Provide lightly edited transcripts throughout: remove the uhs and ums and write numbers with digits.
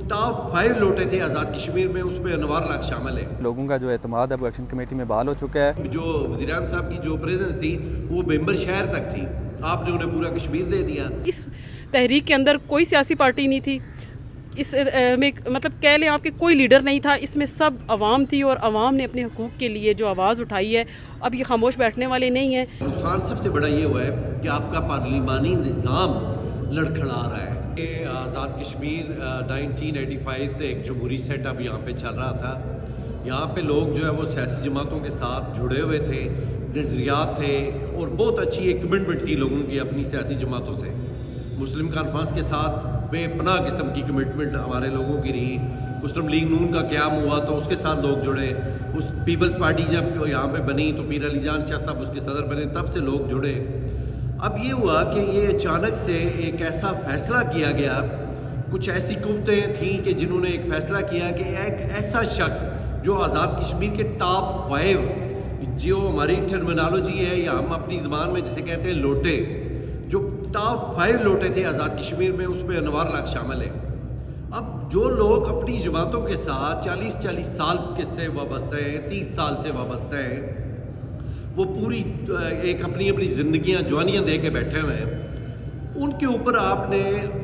Top 5 لوٹے تھے آزاد کشمیر میں، اس میں انوار لاکھ شامل ہے۔ لوگوں کا جو اعتماد ہے وہ ایکشن کمیٹی میں بحال ہو چکا ہے۔ جو وزیر اعظم صاحب کی جو پریزنس تھی وہ ممبر شہر تک تھی، آپ نے انہیں پورا کشمیر دے دیا۔ اس تحریک کے اندر کوئی سیاسی پارٹی نہیں تھی، اس میں مطلب کہہ لیں آپ کہ کوئی لیڈر نہیں تھا، اس میں سب عوام تھی اور عوام نے اپنے حقوق کے لیے جو آواز اٹھائی ہے، اب یہ خاموش بیٹھنے والے نہیں ہیں۔ نقصان سب سے بڑا یہ ہوا ہے کہ آپ کا پارلیمانی نظام لڑکھڑا رہا ہے۔ یہ آزاد کشمیر 1985 سے ایک جمہوری سیٹ اپ یہاں پہ چل رہا تھا، یہاں پہ لوگ جو ہے وہ سیاسی جماعتوں کے ساتھ جڑے ہوئے تھے، نظریات تھے اور بہت اچھی ایک کمٹمنٹ تھی لوگوں کی اپنی سیاسی جماعتوں سے۔ مسلم کانفرنس کے ساتھ بے پناہ قسم کی کمٹمنٹ ہمارے لوگوں کی رہی۔ مسلم لیگ نون کا قیام ہوا تو اس کے ساتھ لوگ جڑے، اس پیپلز پارٹی جب یہاں پہ بنی تو پیر علی جان شاہ صاحب اس کے صدر بنے، تب سے لوگ جڑے۔ اب یہ ہوا کہ یہ اچانک سے ایک ایسا فیصلہ کیا گیا، کچھ ایسی قوتیں تھیں کہ جنہوں نے ایک فیصلہ کیا کہ ایک ایسا شخص جو آزاد کشمیر کے ٹاپ 5، جو ہماری ٹرمینالوجی ہے یا ہم اپنی زبان میں جسے کہتے ہیں لوٹے، جو ٹاپ 5 لوٹے تھے آزاد کشمیر میں، اس میں انوار لاکھ شامل ہے۔ اب جو لوگ اپنی جماعتوں کے ساتھ 40 سال سے وابستہ ہیں، 30 سال سے وابستہ ہیں، وہ پوری ایک اپنی زندگیاں جوانیاں دے کے بیٹھے ہوئے ہیں، ان کے اوپر آپ نے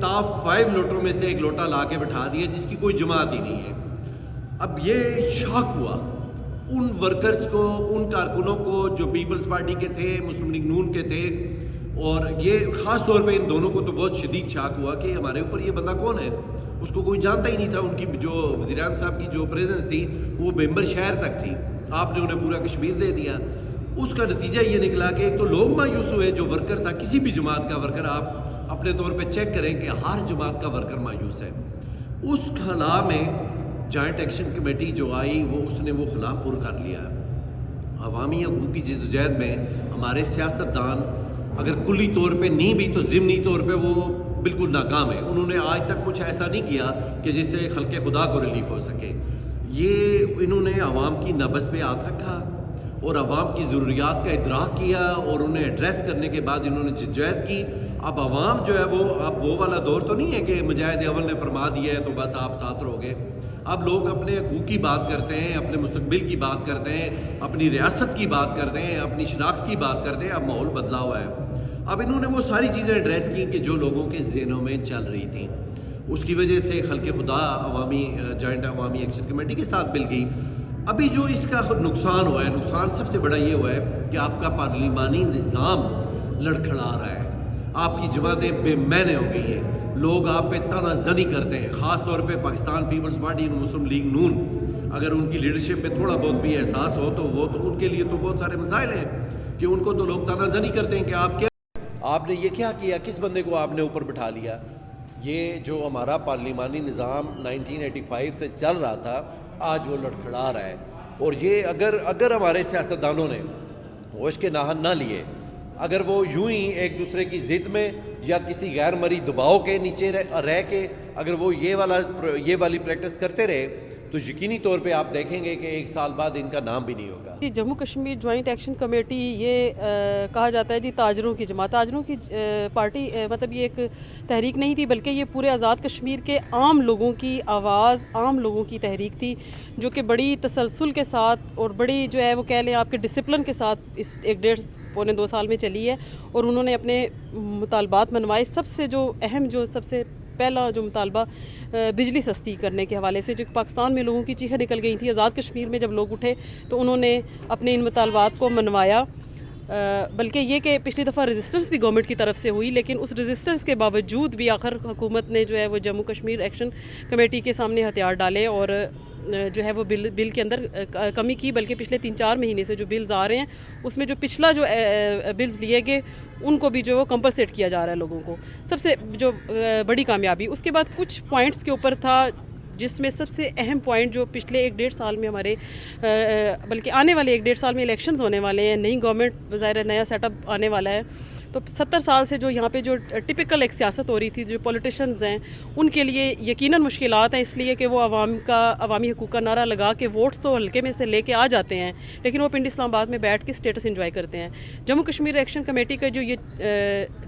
ٹاپ 5 لوٹوں میں سے ایک لوٹا لا کے بٹھا دیا جس کی کوئی جماعت ہی نہیں ہے۔ اب یہ شاک ہوا ان ورکرز کو، ان کارکنوں کو جو پیپلز پارٹی کے تھے، مسلم لیگ نون کے تھے، اور یہ خاص طور پہ ان دونوں کو تو بہت شدید شاک ہوا کہ ہمارے اوپر یہ بندہ کون ہے، اس کو کوئی جانتا ہی نہیں تھا۔ ان کی جو وزیر اعظم صاحب کی جو پریزنس تھی وہ ممبر شہر تک تھی، آپ نے انہیں پورا کشمیر دے دیا۔ اس کا نتیجہ یہ نکلا کہ ایک تو لوگ مایوس ہوئے، جو ورکر تھا، کسی بھی جماعت کا ورکر آپ اپنے طور پہ چیک کریں کہ ہر جماعت کا ورکر مایوس ہے۔ اس خلا میں جوائنٹ ایکشن کمیٹی جو آئی اس نے وہ خلا پر کر لیا۔ عوامی حقوق کی جدوجہد میں ہمارے سیاستدان اگر کلی طور پہ نہیں بھی تو ضمنی طور پہ وہ بالکل ناکام ہے۔ انہوں نے آج تک کچھ ایسا نہیں کیا کہ جس سے خلق خدا کو ریلیف ہو سکے۔ یہ انہوں نے عوام کی نبض پہ ہاتھ رکھا اور عوام کی ضروریات کا ادراک کیا اور انہیں ایڈریس کرنے کے بعد انہوں نے جدوجہد کی۔ اب عوام جو ہے اب وہ والا دور تو نہیں ہے کہ مجاہد اول نے فرما دیا ہے تو بس آپ ساتھ رہو گے۔ اب لوگ اپنے حقوق کی بات کرتے ہیں، اپنے مستقبل کی بات کرتے ہیں، اپنی ریاست کی بات کرتے ہیں، اپنی شناخت کی بات کرتے ہیں۔ اب ماحول بدلا ہوا ہے۔ اب انہوں نے وہ ساری چیزیں ایڈریس کی کہ جو لوگوں کے ذہنوں میں چل رہی تھیں، اس کی وجہ سے خلق خدا جوائنٹ عوامی ایکشن کمیٹی کے ساتھ مل گئی۔ ابھی جو اس کا نقصان ہوا ہے، نقصان سب سے بڑا یہ ہوا ہے کہ آپ کا پارلیمانی نظام لڑکھڑا رہا ہے، آپ کی جماعتیں بے معنی ہو گئی ہیں، لوگ آپ پہ تانا زنی کرتے ہیں، خاص طور پہ پاکستان پیپلز پارٹی اور مسلم لیگ نون۔ اگر ان کی لیڈرشپ میں تھوڑا بہت بھی احساس ہو تو وہ تو ان کے لیے تو بہت سارے مسائل ہیں کہ ان کو تو لوگ تانا زنی کرتے ہیں کہ آپ نے یہ کیا کیا، کس بندے کو آپ نے اوپر بٹھا لیا۔ یہ جو ہمارا پارلیمانی نظام 1985 سے چل رہا تھا، آج وہ لڑکھڑا رہا ہے۔ اور یہ اگر ہمارے سیاستدانوں نے ہوش کے ناخن نہ لیے، اگر وہ یوں ہی ایک دوسرے کی ضد میں یا کسی غیر مرئی دباؤ کے نیچے رہ کے اگر وہ یہ والی پریکٹس کرتے رہے تو یقینی طور پہ آپ دیکھیں گے کہ 1 سال بعد ان کا نام بھی نہیں ہوگا۔ Jammu Kashmir joint action committee یہ کہا جاتا ہے جی تاجروں کی جماعت، تاجروں کی پارٹی، مطلب یہ ایک تحریک نہیں تھی بلکہ یہ پورے آزاد کشمیر کے عام لوگوں کی آواز، عام لوگوں کی تحریک تھی، جو کہ بڑی تسلسل کے ساتھ اور بڑی جو ہے وہ کہہ لیں آپ کے ڈسپلن کے ساتھ اس 1.5-2 سال میں چلی ہے، اور انہوں نے اپنے مطالبات منوائے۔ سب سے جو اہم، جو سب سے پہلا جو مطالبہ بجلی سستی کرنے کے حوالے سے، جو پاکستان میں لوگوں کی چیخیں نکل گئی تھیں، آزاد کشمیر میں جب لوگ اٹھے تو انہوں نے اپنے ان مطالبات کو منوایا۔ بلکہ یہ کہ پچھلی دفعہ رجسٹرز بھی گورنمنٹ کی طرف سے ہوئی، لیکن اس رجسٹرز کے باوجود بھی آخر حکومت نے جو ہے وہ جموں کشمیر ایکشن کمیٹی کے سامنے ہتھیار ڈالے اور جو ہے وہ بل کے اندر کمی کی۔ بلکہ پچھلے 3-4 مہینے سے جو بلز آ رہے ہیں اس میں جو پچھلا جو بلز لیے گئے ان کو بھی جو وہ کمپلسیٹ کیا جا رہا ہے لوگوں کو، سب سے جو بڑی کامیابی۔ اس کے بعد کچھ پوائنٹس کے اوپر تھا جس میں سب سے اہم پوائنٹ جو پچھلے 1-1.5 سال میں ہمارے بلکہ آنے والے 1-1.5 سال میں الیکشنز ہونے والے ہیں، نئی گورنمنٹ بظاہر نیا سیٹ اپ آنے والا ہے، تو 70 سال سے جو یہاں پہ جو ٹپیکل ایک سیاست ہو رہی تھی، جو پولیٹیشنز ہیں ان کے لیے یقیناً مشکلات ہیں، اس لیے کہ وہ عوامی حقوق کا نعرہ لگا کے ووٹس تو حلقے میں سے لے کے آ جاتے ہیں، لیکن وہ پنڈی اسلام آباد میں بیٹھ کے اسٹیٹس انجوائے کرتے ہیں۔ جموں کشمیر ایکشن کمیٹی کا جو یہ